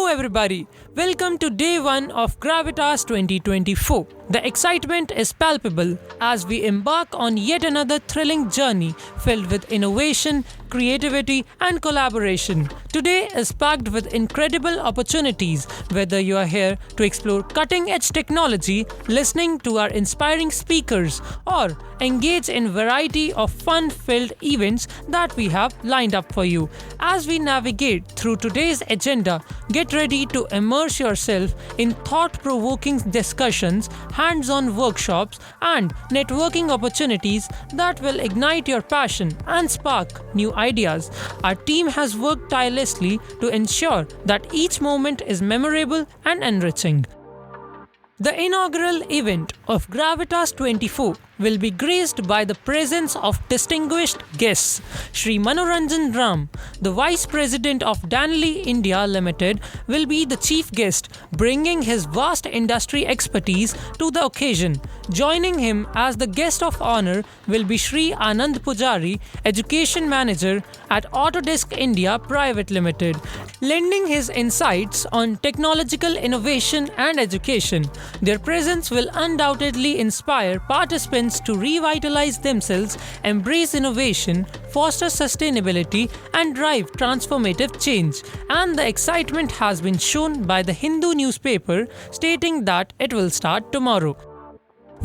everybody, welcome to day 1 of graVITA's 2024. The excitement is palpable as we embark on yet another thrilling journey filled with innovation, creativity and collaboration. Today is packed with incredible opportunities, whether you are here to explore cutting-edge technology, listening to our inspiring speakers, or engage in variety of fun-filled events that we have lined up for you. As we navigate through today's agenda, get ready to immerse yourself in thought-provoking discussions, hands-on workshops, and networking opportunities that will ignite your passion and spark new ideas. Our team has worked tirelessly to ensure that each moment is memorable and enriching. The inaugural event of graVITA's'24 will be graced by the presence of distinguished guests. Shri Manoranjan Ram, the Vice President of Danley India Limited, will be the chief guest, bringing his vast industry expertise to the occasion. Joining him as the guest of honor will be Shri Anand Pujari, Education Manager at Autodesk India Private Limited, lending his insights on technological innovation and education. Their presence will undoubtedly inspire participants to revitalize themselves, embrace innovation, foster sustainability, and drive transformative change. And the excitement has been shown by the Hindu newspaper, stating that it will start tomorrow.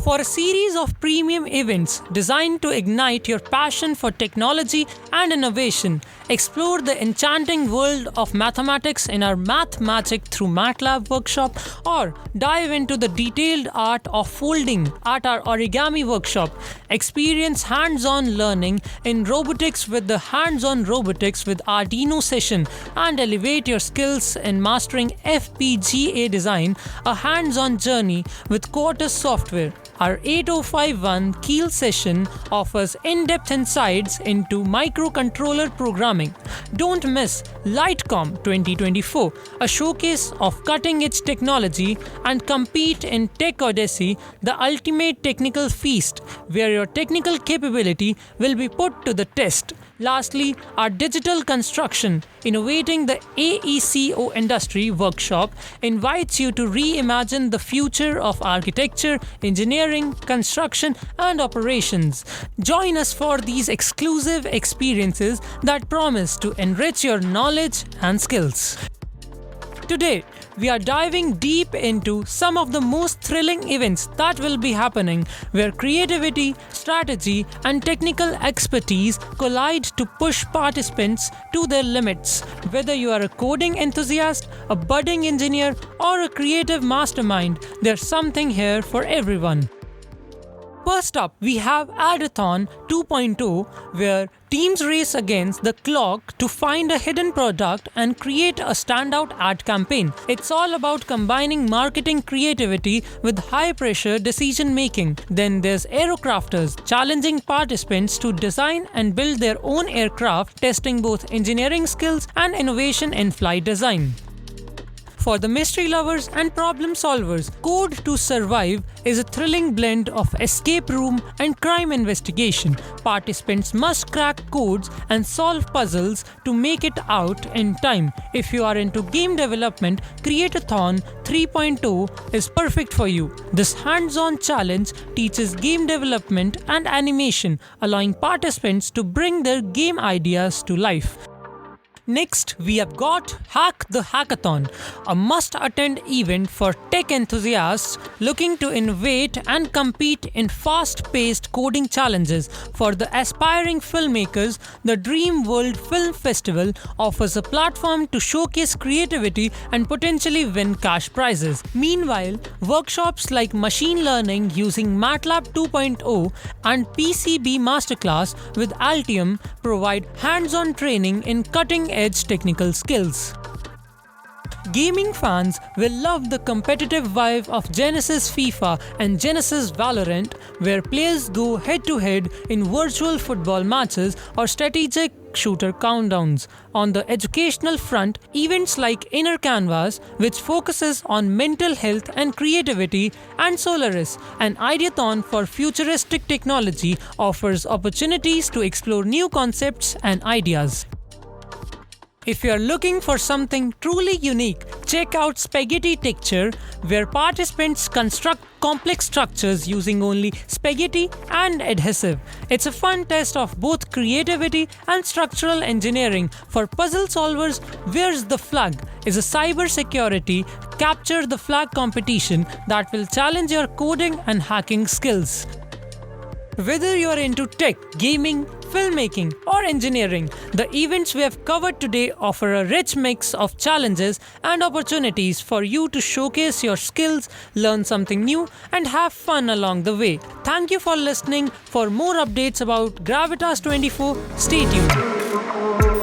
For a series of premium events designed to ignite your passion for technology and innovation, explore the enchanting world of mathematics in our Math Magic through MATLAB workshop, or dive into the detailed art of folding at our origami workshop. Experience hands-on learning in robotics with the Hands-on Robotics with Arduino session, and elevate your skills in mastering FPGA design, a hands-on journey with Quartus software. Our 8051 Keel session offers in-depth insights into microcontroller programming. Don't miss LightCom 2024, a showcase of cutting-edge technology, and compete in Tech Odyssey, the ultimate technical feast, where your technical capability will be put to the test. Lastly, our Digital Construction, Innovating the AECO Industry workshop invites you to reimagine the future of architecture, engineering, construction, and operations. Join us for these exclusive experiences that promise to enrich your knowledge and skills. Today, we are diving deep into some of the most thrilling events that will be happening, where creativity, strategy, and technical expertise collide to push participants to their limits. Whether you are a coding enthusiast, a budding engineer, or a creative mastermind, there's something here for everyone. First up, we have Ad-A-Thon 2.0, where teams race against the clock to find a hidden product and create a standout ad campaign. It's all about combining marketing creativity with high-pressure decision-making. Then there's Aero Crafters, challenging participants to design and build their own aircraft, testing both engineering skills and innovation in flight design. For the mystery lovers and problem solvers, Code to Survive is a thrilling blend of escape room and crime investigation. Participants must crack codes and solve puzzles to make it out in time. If you are into game development, Create-A-Thon 3.0 is perfect for you. This hands-on challenge teaches game development and animation, allowing participants to bring their game ideas to life. Next, we have got Hack the Hackathon, a must-attend event for tech enthusiasts looking to innovate and compete in fast-paced coding challenges. For the aspiring filmmakers, the Dream World Film Festival offers a platform to showcase creativity and potentially win cash prizes. Meanwhile, workshops like machine learning using MATLAB 2.0 and PCB Masterclass with Altium provide hands-on training in cutting-edge technical skills. Gaming fans will love the competitive vibe of Genesis FIFA and Genesis Valorant, where players go head-to-head in virtual football matches or strategic shooter countdowns. On the educational front, events like Inner Canvas, which focuses on mental health and creativity, and Solaris, an ideathon for futuristic technology, offers opportunities to explore new concepts and ideas. If you are looking for something truly unique, check out Spaghetti Texture, where participants construct complex structures using only spaghetti and adhesive. It's a fun test of both creativity and structural engineering for puzzle solvers. Where's the Flag is a cybersecurity capture the flag competition that will challenge your coding and hacking skills. Whether you're into tech, gaming, filmmaking, or engineering, the events we have covered today offer a rich mix of challenges and opportunities for you to showcase your skills, learn something new, and have fun along the way. Thank you for listening. For more updates about graVITAS'24, stay tuned.